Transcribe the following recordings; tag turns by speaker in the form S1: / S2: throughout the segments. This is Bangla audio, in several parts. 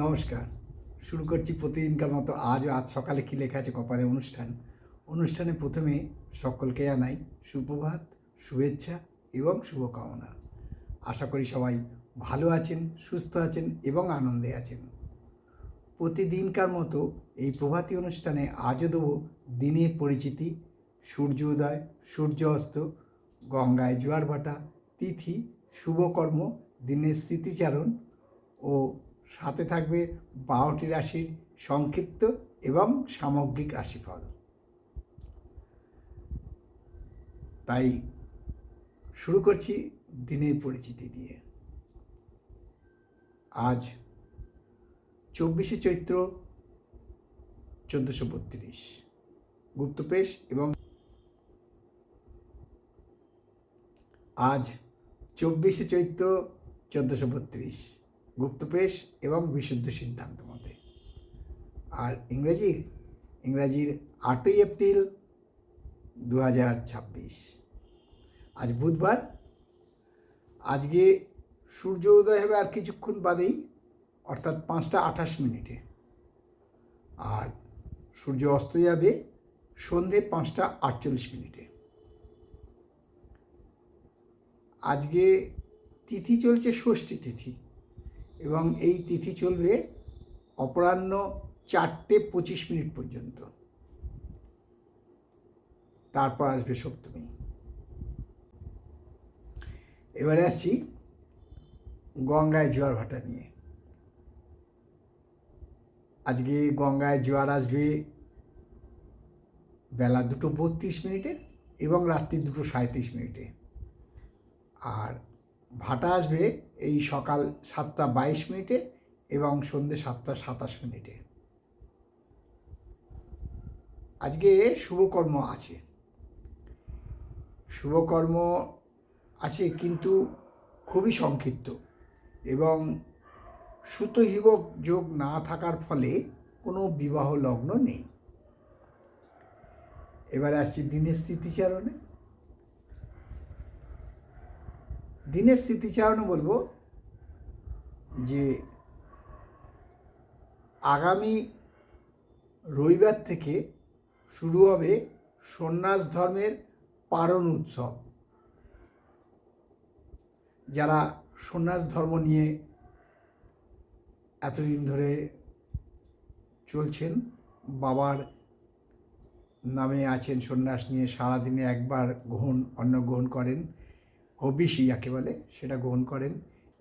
S1: নমস্কার। শুরু করছি প্রতিদিনকার মতো আজ সকালে কী লেখা আছে কপালে অনুষ্ঠানে প্রথমে সকলকে জানাই সুপ্রভাত, শুভেচ্ছা এবং শুভকামনা। আশা করি সবাই ভালো আছেন, সুস্থ আছেন এবং আনন্দে আছেন। প্রতিদিনকার মতো এই প্রভাতী অনুষ্ঠানে আজও দেবো দিনের পরিচিতি, সূর্যোদয়, সূর্য অস্ত, গঙ্গায় জোয়ার ভাটা, তিথি, শুভকর্ম, দিনের স্মৃতিচারণ ও সাথে থাকবে 12টি রাশির সংক্ষিপ্ত এবং সামগ্রিক রাশিফল। তাই শুরু করছি দিনের পরিচিতি দিয়ে। আজ 24শে চৈত্র 1432 গুপ্তপ্রেস এবং আজ 24শে চৈত্র 1432 গুপ্তপ্রেস এবং বিশুদ্ধ সিদ্ধান্ত মতে। আর ইংরাজির 8ই এপ্রিল 2026। আজ বুধবার। আজকে সূর্য উদয় হবে আর কিছুক্ষণ বাদেই, অর্থাৎ 5টা 28 মিনিটে। আর সূর্য অস্ত যাবে সন্ধে 5টা 48 মিনিটে। আজকে তিথি চলছে ষষ্ঠী তিথি এবং এই তিথি চলবে অপরাহ্ন 4টে 25 মিনিট পর্যন্ত। তারপর আসবে সপ্তমী। এবারে আসছি গঙ্গায় জোয়ার ভাটা নিয়ে। আজকে গঙ্গায় জোয়ার আসবে বেলা 2:32 মিনিটে এবং রাত্রি 2:37 মিনিটে। আর ভাটা আসবে এই সকাল 7টা 22 মিনিটে এবং সন্ধ্যে 7টা 27 মিনিটে। আজকে শুভকর্ম আছে কিন্তু খুবই সংক্ষিপ্ত এবং সুতহিবক যোগ না থাকার ফলে কোনো বিবাহ লগ্ন নেই। এবারে আসছি দিনের স্মৃতিচারণে। দিনের স্মৃতিচারণে বলবো যে আগামী রবিবার থেকে শুরু হবে সন্ন্যাস ধর্মের পারণ উৎসব। যারা সন্ন্যাস ধর্ম নিয়ে এতদিন ধরে চলছেন, বাবার নামে আছেন, সন্ন্যাস নিয়ে সারাদিনে একবার অন্ন গ্রহণ করেন, হবিষি যাকে বলে সেটা গ্রহণ করেন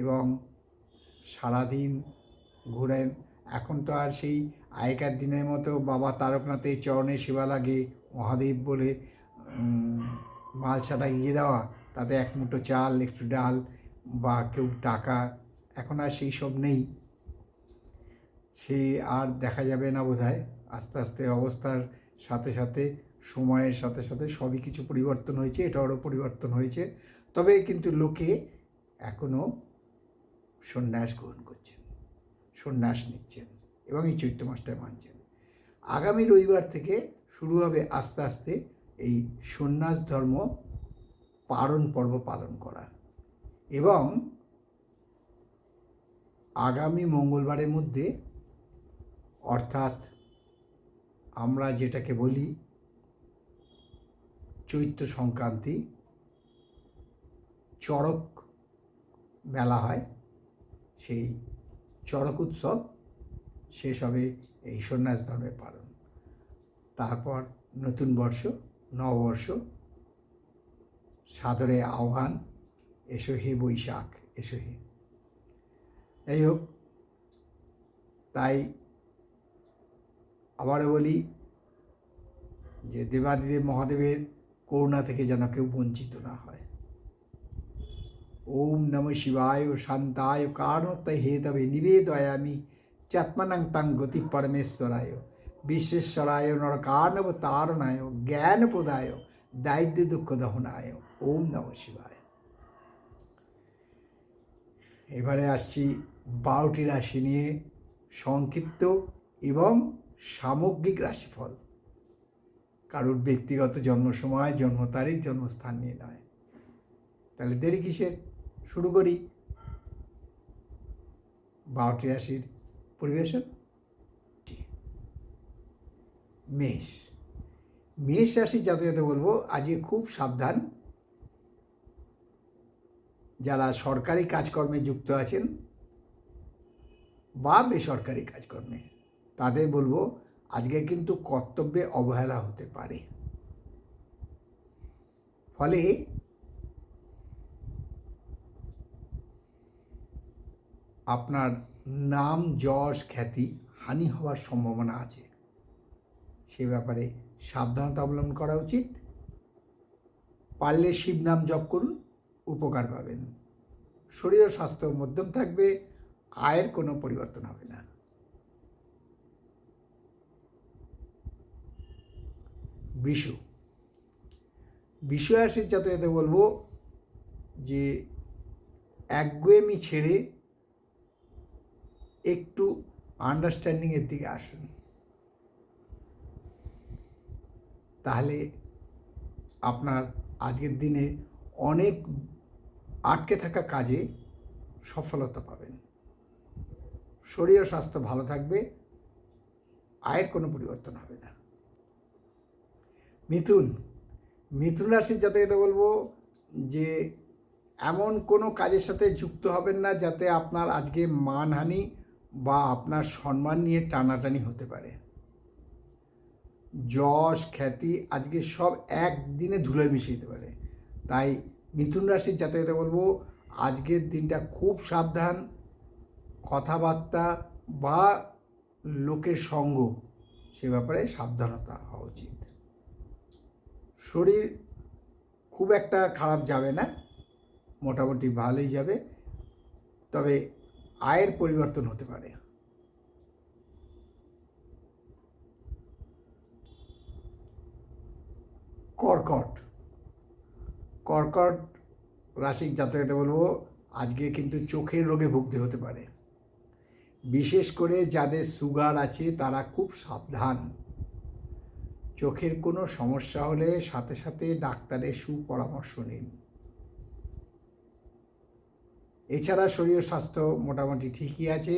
S1: এবং সারাদিন ঘোরেন। এখন তো আর সেই আগেকার দিনের মতো বাবা তারকনাথের চরণে সেবা লাগে, মহাদেব বলে মালসাটা গিয়ে দেওয়া, তাতে এক মুঠো চাল, একটু ডাল বা কেউ টাকা, এখন আর সেই সব নেই। সে আর দেখা যাবে না বোধহয়। আস্তে আস্তে অবস্থার সাথে সাথে, সময়ের সাথে সাথে সবই কিছু পরিবর্তন হয়েছে, এটারও পরিবর্তন হয়েছে। তবে কিন্তু লোকে এখনও সন্ন্যাস গ্রহণ করছেন, সন্ন্যাস নিচ্ছেন এবং এই চৈত্র মাসটায় মানছেন। আগামী রবিবার থেকে শুরু হবে আস্তে আস্তে এই সন্ন্যাস ধর্ম পারণ পর্ব পালন করা এবং আগামী মঙ্গলবারের মধ্যে, অর্থাৎ আমরা যেটাকে বলি চৈত্র সংক্রান্তি, চড়ক মেলা হয়, সেই চড়ক উৎসব শেষ হবে এই সন্ন্যাস ধর্মের পালন। তারপর নতুন বর্ষ, নববর্ষ, সাদরে আহ্বান, এসো হে বৈশাখ, এসো হে। যাই হোক, তাই আবারও বলি যে দেবাদিদেব মহাদেবের করুণা থেকে যেন কেউ বঞ্চিত না হয়। ওম নমঃ শিবায় শান্তায় কারণতায় হেতবে নিবেদয়ামি চাত্মানাং তাং গতি পরমেশ্বরায় বিশ্বেশ্বরায় নরকার্ণব তারণায় জ্ঞানপ্রদায় দারিদ্র্য দুঃখ দহনায়। ওম নমঃ শিবায়। এবারে আসছি 12টি রাশি নিয়ে সংক্ষিপ্ত এবং সামগ্রিক রাশিফল। কারোর ব্যক্তিগত জন্ম সময়, জন্ম তারিখ, জন্মস্থান নিয়ে নয়। তাহলে দেরি কিসের, শুরু করি। 12টি রাশির পরিবেশন। মেষ, মেষ রাশির জাতকদের বলবো আজকে খুব সাবধান। যারা সরকারি কাজকর্মে যুক্ত আছেন বা বেসরকারি কাজকর্মে, তাদের বলবো আজকে কিন্তু কর্তব্যে অবহেলা হতে পারে। ফলে আপনার নাম যশ খ্যাতি হানি হওয়ার সম্ভাবনা আছে। সে ব্যাপারে সাবধানতা অবলম্বন করা উচিত। পারলে শিব নাম জপ করুন, উপকার পাবেন। শরীর ও স্বাস্থ্য মধ্যম থাকবে, আয়ের কোনো পরিবর্তন হবে না। বৃষ, বৃষ রাশির জাতকদের বলবো যে একগুয়েমি ছেড়ে একটু আন্ডারস্ট্যান্ডিংয়ের দিকে আসুন, তাহলে আপনার আজকের দিনে অনেক আটকে থাকা কাজে সফলতা পাবেন। শরীর ও স্বাস্থ্য ভালো থাকবে, আয়ের কোনো পরিবর্তন হবে না। মিথুন, মিথুন রাশির জাতকদের বলবো যে এমন কোনো কাজের সাথে যুক্ত হবেন না যাতে আপনার আজকে মানহানি বা আপনার সম্মান নিয়ে টানাটানি হতে পারে। যশ খ্যাতি আজকে সব একদিনে ধুলোয় মিশিয়ে দিতে পারে। তাই মিথুন রাশির জাতকদের বলবো আজকের দিনটা খুব সাবধান। কথাবার্তা বা লোকের সঙ্গ, সে ব্যাপারে সাবধানতা হওয়া উচিত। শরীর খুব একটা খারাপ যাবে না, মোটামুটি ভালোই যাবে, তবে আয়ের পরিবর্তন হতে পারে। কর্কট, কর্কট রাশির জাতকদের বলবো আজকে কিন্তু চোখের রোগে ভুগতে হতে পারে। বিশেষ করে যাদের সুগার আছে তারা খুব সাবধান। চোখের কোনো সমস্যা হলে সাথে সাথে ডাক্তারের সুপরামর্শ নিন। এছাড়া শরীর স্বাস্থ্য মোটামুটি ঠিকই আছে,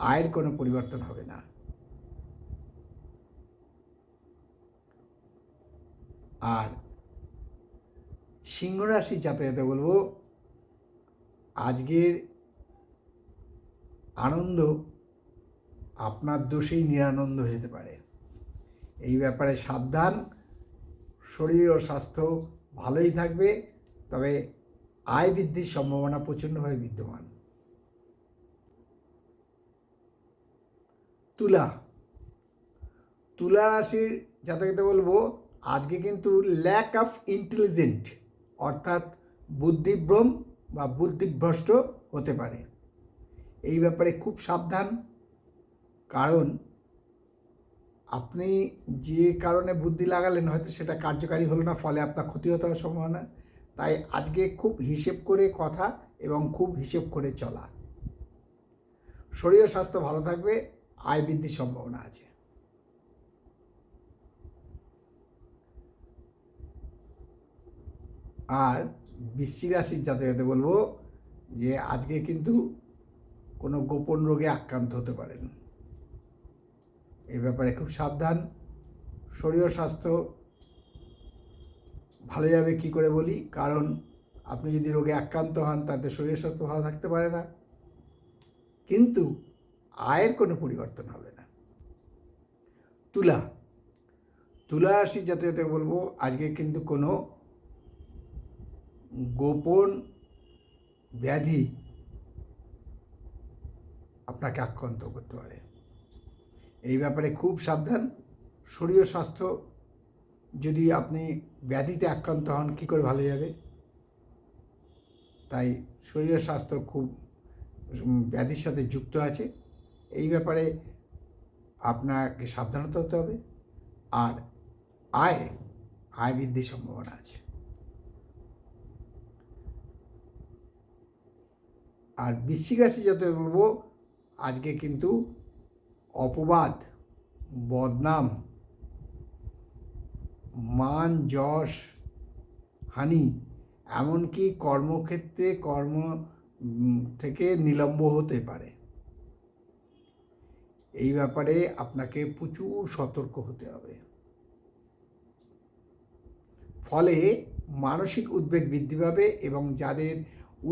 S1: আয়ের কোনো পরিবর্তন হবে না। আর সিংহ রাশির জাতকদের বলবো আজকের আনন্দ আপনার দোষেই নিরানন্দ হতে পারে। এই ব্যাপারে সাবধান। শরীর ও স্বাস্থ্য ভালোই থাকবে, তবে আয় বৃদ্ধির সম্ভাবনা প্রচণ্ডভাবে বিদ্যমান। তুলা, তুলা রাশির জাতকদের বলবো আজকে কিন্তু ল্যাক অফ ইন্টেলিজেন্ট অর্থাৎ বুদ্ধিভ্রম বা বুদ্ধিভ্রষ্ট হতে পারে। এই ব্যাপারে খুব সাবধান, কারণ আপনি যে কারণে বুদ্ধি লাগালেন হয়তো সেটা কার্যকারী হলো না, ফলে আপনার ক্ষতি হতে হওয়ার সম্ভাবনা। তাই আজকে খুব হিসেব করে কথা এবং খুব হিসেব করে চলা। শরীর ও স্বাস্থ্য ভালো থাকবে, আয় বৃদ্ধির সম্ভাবনা আছে। আর বৃশ্চিক রাশির জাতকদের বলবো যে আজকে কিন্তু কোনো গোপন রোগে আক্রান্ত হতে পারেন। এই ব্যাপারে খুব সাবধান। শরীর ও স্বাস্থ্য ভালো যাবে কী করে বলি, কারণ আপনি যদি রোগে আক্রান্ত হন তাতে শরীর স্বাস্থ্য ভালো থাকতে পারে না, কিন্তু আয়ের কোনো পরিবর্তন হবে না। তুলা, তুলা রাশির জাতকদের বলবো আজকে কিন্তু কোনো গোপন ব্যাধি আপনাকে আক্রান্ত করতে পারে। এই ব্যাপারে খুব সাবধান। শরীর স্বাস্থ্য যদি আপনি ব্যাধিতে আক্রান্ত হন কী করে ভালো যাবে, তাই শরীর স্বাস্থ্য খুব ব্যাধির সাথে যুক্ত আছে। এই ব্যাপারে আপনাকে সাবধানতা হতে হবে। আর আয় বৃদ্ধির সম্ভাবনা আছে। আর বৃশ্চিক রাশি যাতে বলবো আজকে কিন্তু অপবাদ, বদনাম, মান যশ হানি, এমনকি কর্মক্ষেত্রে, কর্ম থেকে নিলম্ব হতে পারে। এই ব্যাপারে আপনাকে প্রচুর সতর্ক হতে হবে। ফলে মানসিক উদ্বেগ বৃদ্ধি পাবে এবং যাদের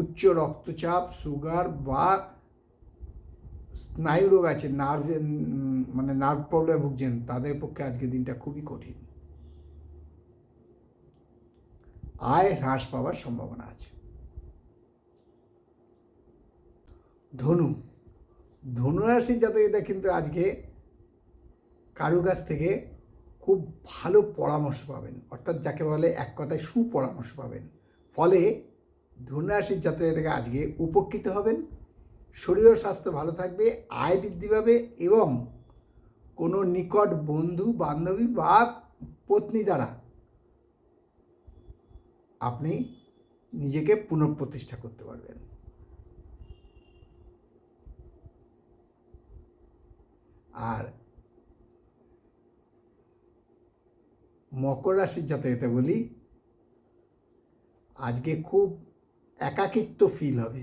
S1: উচ্চ রক্তচাপ, সুগার বা স্নায়ু রোগ আছে, নার্ভ প্রবলেম ভুগছেন, তাদের পক্ষে আজকের দিনটা খুবই কঠিন। আয় হ্রাস পাওয়ার সম্ভাবনা আছে। ধনুরাশির জাতকরা কিন্তু আজকে কারো কাছ থেকে খুব ভালো পরামর্শ পাবেন, অর্থাৎ যাকে বলে এক কথায় সুপরামর্শ পাবেন। ফলে ধনুরাশির জাতকরা থেকে আজকে উপকৃত হবেন, শরীর ও স্বাস্থ্য ভালো থাকবে, আয় বৃদ্ধি পাবে এবং কোনো নিকট বন্ধু বান্ধবী বা পত্নী দ্বারা আপনি নিজেকে পুনঃপ্রতিষ্ঠা করতে পারবেন। আর মকর রাশির জাতকদের বলি, আজকে খুব একাকিত্ব ফিল হবে,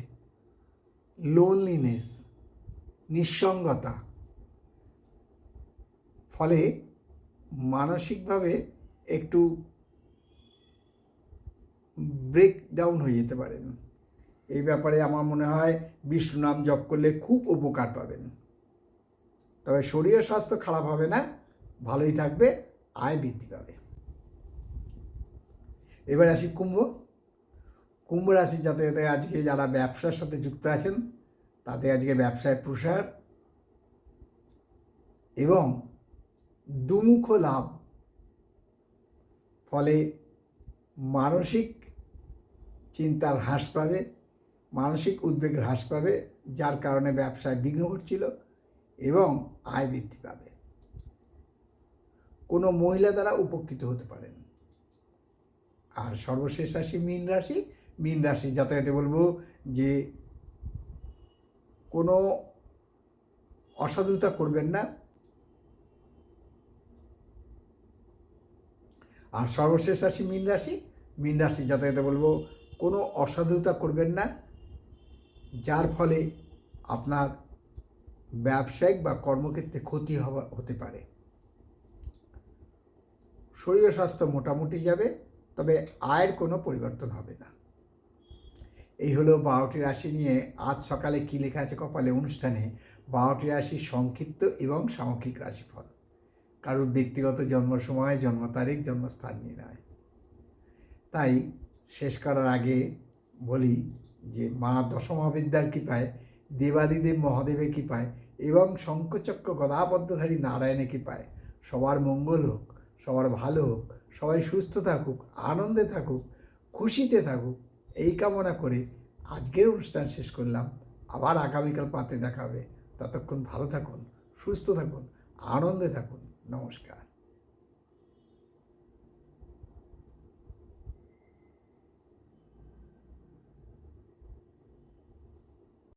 S1: লোনলিনেস, নিঃসঙ্গতা। ফলে মানসিকভাবে একটু ব্রেকডাউন হয়ে যেতে পারেন। এই ব্যাপারে আমার মনে হয় বিষ্ণু নাম জপ করলে খুব উপকার পাবেন। তবে শরীর স্বাস্থ্য খারাপ হবে না, ভালোই থাকবে, আয় বৃদ্ধি পাবে। এবার আসি কুম্ভ রাশির জাতকদের আজকে যারা ব্যবসার সাথে যুক্ত আছেন তাদের আজকে ব্যবসায় প্রসার এবং দুমুখ লাভ। ফলে মানসিক চিন্তার হ্রাস পাবে, মানসিক উদ্বেগ হ্রাস পাবে, যার কারণে ব্যবসায় বিঘ্ন ঘটছিল এবং আয় বৃদ্ধি পাবে। কোনো মহিলা দ্বারা উপকৃত হতে পারেন। আর সর্বশেষ রাশি মীন রাশি যাতায়াতে বলবো যে কোনো অসাধুতা করবেন না। আর সর্বশেষ রাশি মীন রাশি যাতায়াতে বলবো কোনো অসাধুতা করবেন না, যার ফলে আপনার ব্যবসায়িক বা কর্মক্ষেত্রে ক্ষতি হতে পারে। শরীর স্বাস্থ্য মোটামুটি যাবে, তবে আয়ের কোনো পরিবর্তন হবে না। এই হলো 12টি রাশি নিয়ে আজ সকালে কী লেখা আছে কপালে অনুষ্ঠানে 12টি রাশির সংক্ষিপ্ত এবং সামগ্রিক রাশিফল। কারোর ব্যক্তিগত জন্ম সময়, জন্ম তারিখ, জন্মস্থান নিয়ে নয়। তাই শেষ করার আগে বলি যে মা দশমহাবিদ্যার কৃপায়, দেবাদিদেব মহাদেবের কৃপায় এবং শঙ্খচক্র গদাবদ্ধধারী নারায়ণের কৃপায় সবার মঙ্গল হোক, সবার ভালো হোক, সবাই সুস্থ থাকুক, আনন্দে থাকুক, খুশিতে থাকুক, এই কামনা করে আজকের অনুষ্ঠান শেষ করলাম। আবার আগামীকাল পাতে দেখা হবে। ততক্ষণ ভালো থাকুন, সুস্থ থাকুন, আনন্দে থাকুন। নমস্কার।